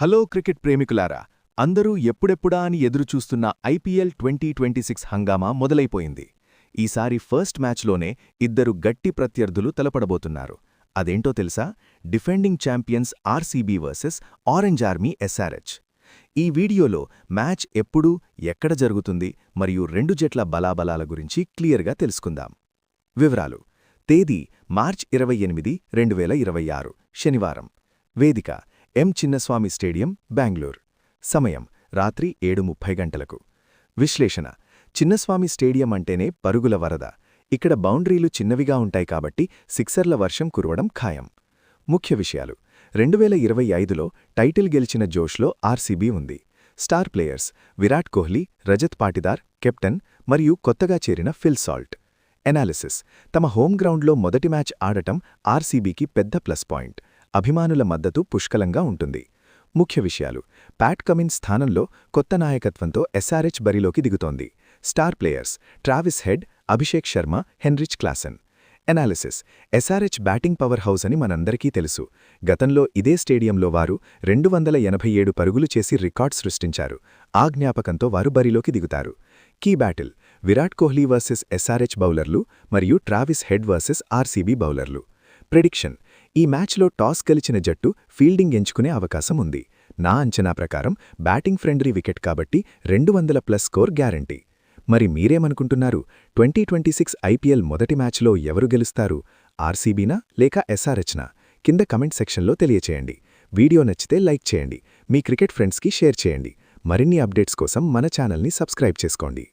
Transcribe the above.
Hello cricket ప్రేమికులారా, అందరూ ఎప్పుడెప్పుడా అని ఎదురుచూస్తున్న ఐపీఎల్ 2026 హంగామా మొదలైపోయింది. ఈసారి ఫస్ట్ మ్యాచ్లోనే ఇద్దరు గట్టి ప్రత్యర్థులు తలపడబోతున్నారు. అదేంటో తెలుసా? Defending champions RCB versus orange army SRH. ఈ వీడియోలో మ్యాచ్ ఎప్పుడు, ఎక్కడ జరుగుతుంది మరియు రెండు జట్ల బలాబలాల గురించి క్లియర్గా తెలుసుకుందాం. వివరాలు: తేదీ మార్చ్ 28, 2026 శనివారం. వేదిక ఎం చిన్నస్వామి స్టేడియం, బెంగళూరు. సమయం రాత్రి 7:30 గంటలకు. విశ్లేషణ: చిన్నస్వామి స్టేడియం అంటేనే పరుగుల వరద. ఇక్కడ బౌండరీలు చిన్నవిగా ఉంటాయి కాబట్టి సిక్సర్ల వర్షం కురవడం ఖాయం. ముఖ్య విషయాలు: 2025లో టైటిల్ గెలిచిన జోష్లో ఆర్సీబీ ఉంది. Star players: Virat Kohli, Rajat Patidar captain మరియు కొత్తగా చేరిన ఫిల్ సాల్ట్. ఎనాలిసిస్: తమ హోమ్ గ్రౌండ్లో మొదటి మ్యాచ్ ఆడటం ఆర్సీబీకి పెద్ద ప్లస్ పాయింట్. అభిమానుల మద్దతు పుష్కలంగా ఉంటుంది. ముఖ్య విషయాలు: ప్యాట్ కమిన్స్ స్థానంలో కొత్త నాయకత్వంతో ఎస్ఆర్హెచ్ బరిలోకి దిగుతోంది. Star players: Travis Head, Abhishek Sharma, Heinrich Klaasen. Analysis: SRH batting powerhouse అని మనందరికీ తెలుసు. గతంలో ఇదే స్టేడియంలో వారు 287 పరుగులు చేసి రికార్డ్ సృష్టించారు. ఆ జ్ఞాపకంతో వారు బరిలోకి దిగుతారు. Key battle: Virat Kohli versus SRH బౌలర్లు మరియు ట్రావిస్ హెడ్ వర్సెస్ ఆర్సీబీ బౌలర్లు. ప్రెడిక్షన్: ఈ మ్యాచ్లో టాస్ గెలిచిన జట్టు ఫీల్డింగ్ ఎంచుకునే అవకాశం ఉంది. నా అంచనా ప్రకారం బ్యాటింగ్ ఫ్రెండ్లీ వికెట్ కాబట్టి 200+ స్కోర్ గ్యారంటీ. మరి మీరేమనుకుంటున్నారు? 2026 ఐపీఎల్ మొదటి మ్యాచ్లో ఎవరు గెలుస్తారు? ఆర్సీబీనా లేక ఎస్ఆర్హెచ్నా? కింద కమెంట్ సెక్షన్లో తెలియచేయండి. వీడియో నచ్చితే లైక్ చేయండి. మీ క్రికెట్ ఫ్రెండ్స్కి షేర్ చేయండి. మరిన్ని అప్డేట్స్ కోసం మన ఛానల్ని సబ్స్క్రైబ్ చేసుకోండి.